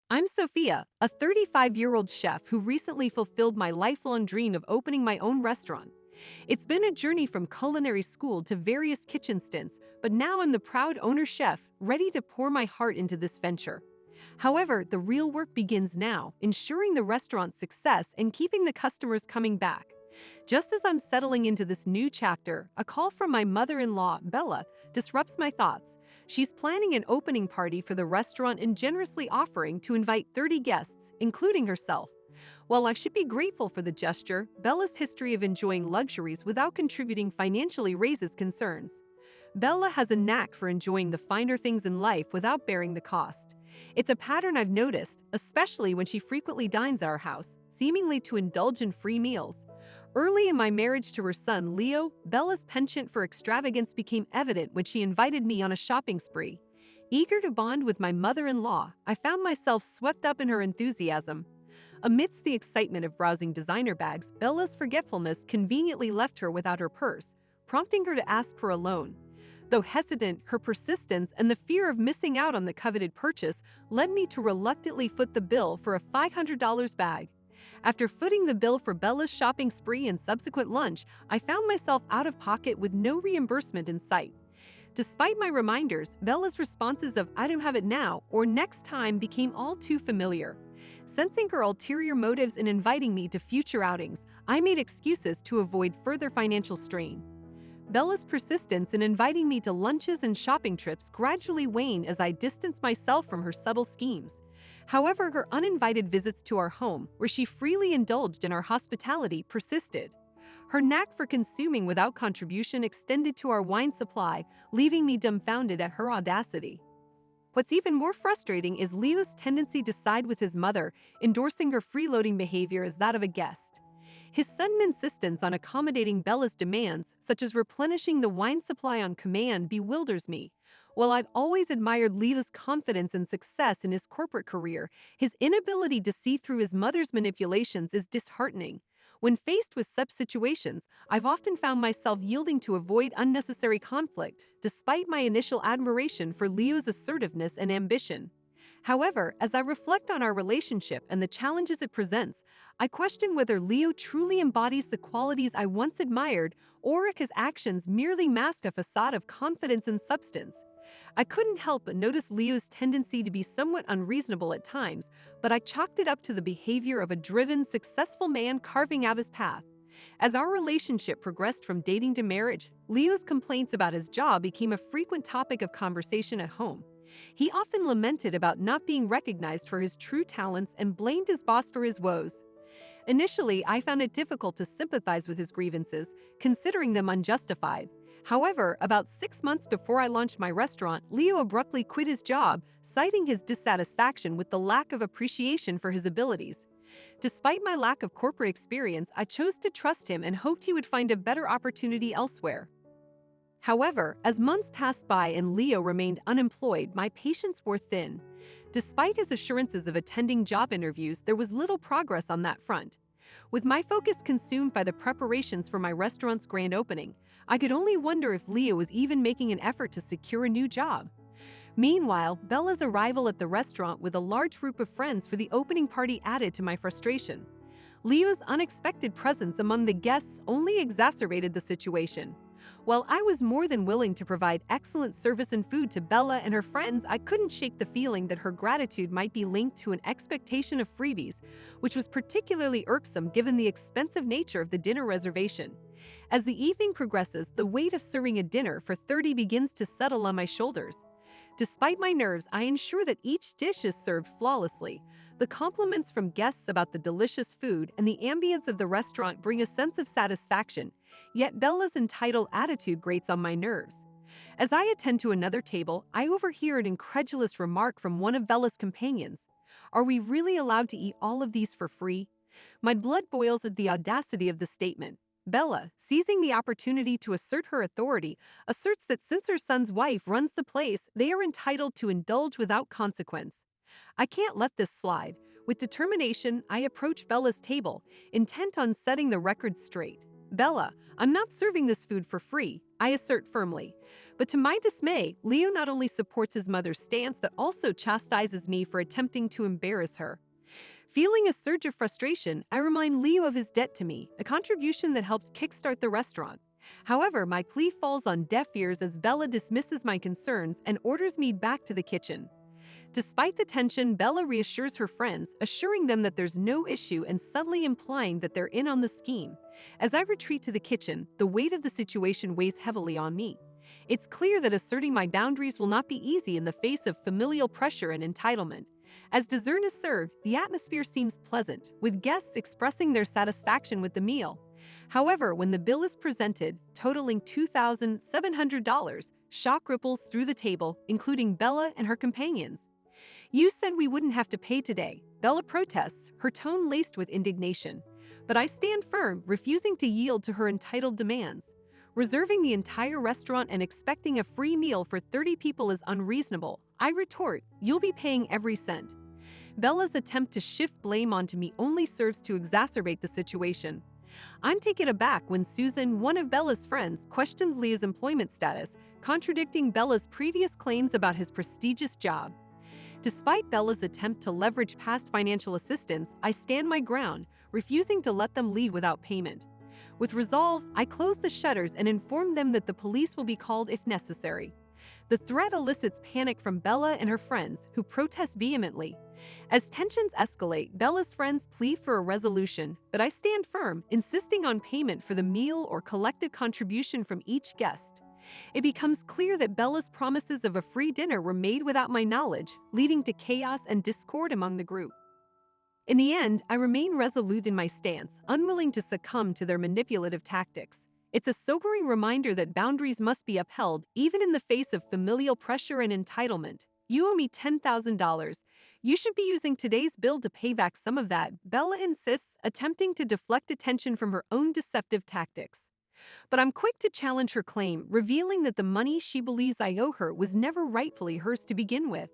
I'm Sophia, a 35-year-old chef who recently fulfilled my lifelong dream of opening my own restaurant. It's been a journey from culinary school to various kitchen stints, but now I'm the proud owner chef, ready to pour my heart into this venture. However, the real work begins now, ensuring the restaurant's success and keeping the customers coming back. Just as I'm settling into this new chapter, a call from my mother-in-law, Bella, disrupts my thoughts. She's planning an opening party for the restaurant and generously offering to invite 30 guests, including herself. While I should be grateful for the gesture, Bella's history of enjoying luxuries without contributing financially raises concerns. Bella has a knack for enjoying the finer things in life without bearing the cost. It's a pattern I've noticed, especially when she frequently dines at our house, seemingly to indulge in free meals. Early in my marriage to her son, Leo, Bella's penchant for extravagance became evident when she invited me on a shopping spree. Eager to bond with my mother-in-law, I found myself swept up in her enthusiasm. Amidst the excitement of browsing designer bags, Bella's forgetfulness conveniently left her without her purse, prompting her to ask for a loan. Though hesitant, her persistence and the fear of missing out on the coveted purchase led me to reluctantly foot the bill for a $500 bag. After footing the bill for Bella's shopping spree and subsequent lunch, I found myself out of pocket with no reimbursement in sight. Despite my reminders, Bella's responses of "I don't have it now" or "next time" became all too familiar. Sensing her ulterior motives in inviting me to future outings, I made excuses to avoid further financial strain. Bella's persistence in inviting me to lunches and shopping trips gradually waned as I distanced myself from her subtle schemes. However, her uninvited visits to our home, where she freely indulged in our hospitality, persisted. Her knack for consuming without contribution extended to our wine supply, leaving me dumbfounded at her audacity. What's even more frustrating is Leo's tendency to side with his mother, endorsing her freeloading behavior as that of a guest. His sudden insistence on accommodating Bella's demands, such as replenishing the wine supply on command, bewilders me. While I've always admired Leo's confidence and success in his corporate career, his inability to see through his mother's manipulations is disheartening. When faced with such situations, I've often found myself yielding to avoid unnecessary conflict, despite my initial admiration for Leo's assertiveness and ambition. However, as I reflect on our relationship and the challenges it presents, I question whether Leo truly embodies the qualities I once admired or if his actions merely mask a facade of confidence and substance. I couldn't help but notice Leo's tendency to be somewhat unreasonable at times, but I chalked it up to the behavior of a driven, successful man carving out his path. As our relationship progressed from dating to marriage, Leo's complaints about his job became a frequent topic of conversation at home. He often lamented about not being recognized for his true talents and blamed his boss for his woes. Initially, I found it difficult to sympathize with his grievances, considering them unjustified. However, about 6 months before I launched my restaurant, Leo abruptly quit his job, citing his dissatisfaction with the lack of appreciation for his abilities. Despite my lack of corporate experience, I chose to trust him and hoped he would find a better opportunity elsewhere. However, as months passed by and Leo remained unemployed, my patience wore thin. Despite his assurances of attending job interviews, there was little progress on that front. With my focus consumed by the preparations for my restaurant's grand opening, I could only wonder if Leo was even making an effort to secure a new job. Meanwhile, Bella's arrival at the restaurant with a large group of friends for the opening party added to my frustration. Leo's unexpected presence among the guests only exacerbated the situation. While I was more than willing to provide excellent service and food to Bella and her friends, I couldn't shake the feeling that her gratitude might be linked to an expectation of freebies, which was particularly irksome given the expensive nature of the dinner reservation. As the evening progresses, the weight of serving a dinner for 30 begins to settle on my shoulders. Despite my nerves, I ensure that each dish is served flawlessly. The compliments from guests about the delicious food and the ambience of the restaurant bring a sense of satisfaction, yet Bella's entitled attitude grates on my nerves. As I attend to another table, I overhear an incredulous remark from one of Bella's companions. "Are we really allowed to eat all of these for free?" My blood boils at the audacity of the statement. Bella, seizing the opportunity to assert her authority, asserts that since her son's wife runs the place, they are entitled to indulge without consequence. I can't let this slide. With determination, I approach Bella's table, intent on setting the record straight. "Bella, I'm not serving this food for free. I assert firmly. But to my dismay, Leo not only supports his mother's stance but also chastises me for attempting to embarrass her. Feeling a surge of frustration, I remind Leo of his debt to me, a contribution that helped kickstart the restaurant. However, my plea falls on deaf ears as Bella dismisses my concerns and orders me back to the kitchen. Despite the tension, Bella reassures her friends, assuring them that there's no issue and subtly implying that they're in on the scheme. As I retreat to the kitchen, the weight of the situation weighs heavily on me. It's clear that asserting my boundaries will not be easy in the face of familial pressure and entitlement. As dessert is served, the atmosphere seems pleasant, with guests expressing their satisfaction with the meal. However, when the bill is presented, totaling $2,700, shock ripples through the table, including Bella and her companions. "You said we wouldn't have to pay today," Bella protests, her tone laced with indignation. But I stand firm, refusing to yield to her entitled demands. Reserving the entire restaurant and expecting a free meal for 30 people is unreasonable. I retort, "You'll be paying every cent." Bella's attempt to shift blame onto me only serves to exacerbate the situation. I'm taken aback when Susan, one of Bella's friends, questions Leo's employment status, contradicting Bella's previous claims about his prestigious job. Despite Bella's attempt to leverage past financial assistance, I stand my ground, refusing to let them leave without payment. With resolve, I close the shutters and inform them that the police will be called if necessary. The threat elicits panic from Bella and her friends, who protest vehemently. As tensions escalate, Bella's friends plead for a resolution, but I stand firm, insisting on payment for the meal or collective contribution from each guest. It becomes clear that Bella's promises of a free dinner were made without my knowledge, leading to chaos and discord among the group. In the end, I remain resolute in my stance, unwilling to succumb to their manipulative tactics. It's a sobering reminder that boundaries must be upheld, even in the face of familial pressure and entitlement. "You owe me $10,000. You should be using today's bill to pay back some of that," Bella insists, attempting to deflect attention from her own deceptive tactics. But I'm quick to challenge her claim, revealing that the money she believes I owe her was never rightfully hers to begin with.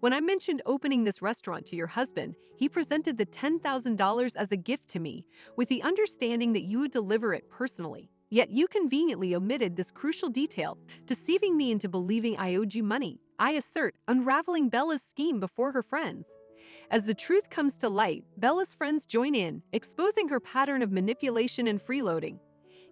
When I mentioned opening this restaurant to your husband, he presented the $10,000 as a gift to me, with the understanding that you would deliver it personally. Yet you conveniently omitted this crucial detail, deceiving me into believing I owed you money. I assert, unraveling Bella's scheme before her friends. As the truth comes to light, Bella's friends join in, exposing her pattern of manipulation and freeloading.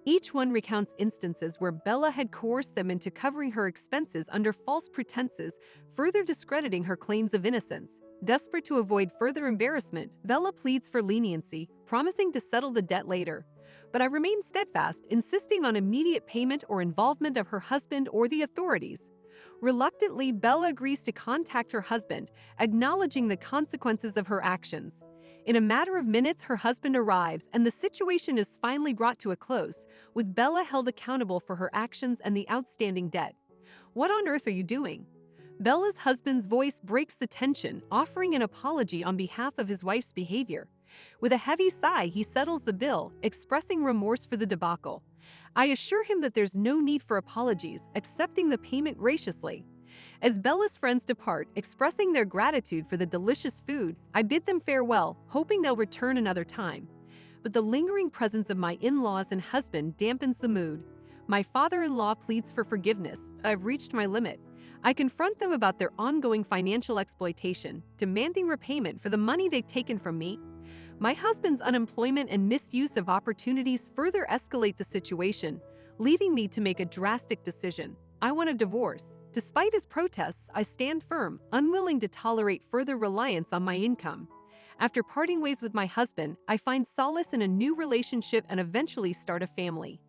Each one recounts instances where Bella had coerced them into covering her expenses under false pretenses, further discrediting her claims of innocence. Desperate to avoid further embarrassment, Bella pleads for leniency, promising to settle the debt later. But I remain steadfast, insisting on immediate payment or involvement of her husband or the authorities. Reluctantly, Bella agrees to contact her husband, acknowledging the consequences of her actions. In a matter of minutes, her husband arrives, and the situation is finally brought to a close, with Bella held accountable for her actions and the outstanding debt. "What on earth are you doing?" Bella's husband's voice breaks the tension, offering an apology on behalf of his wife's behavior. With a heavy sigh, he settles the bill, expressing remorse for the debacle. I assure him that there's no need for apologies, accepting the payment graciously. As Bella's friends depart, expressing their gratitude for the delicious food, I bid them farewell, hoping they'll return another time. But the lingering presence of my in-laws and husband dampens the mood. My father-in-law pleads for forgiveness. I've reached my limit. I confront them about their ongoing financial exploitation, demanding repayment for the money they've taken from me. My husband's unemployment and misuse of opportunities further escalate the situation, leaving me to make a drastic decision. I want a divorce. Despite his protests, I stand firm, unwilling to tolerate further reliance on my income. After parting ways with my husband, I find solace in a new relationship and eventually start a family.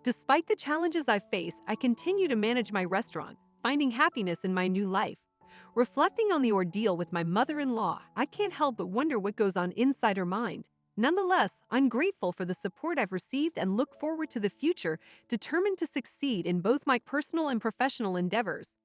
Despite the challenges I face, I continue to manage my restaurant, finding happiness in my new life. Reflecting on the ordeal with my mother-in-law, I can't help but wonder what goes on inside her mind. Nonetheless, I'm grateful for the support I've received and look forward to the future, determined to succeed in both my personal and professional endeavors.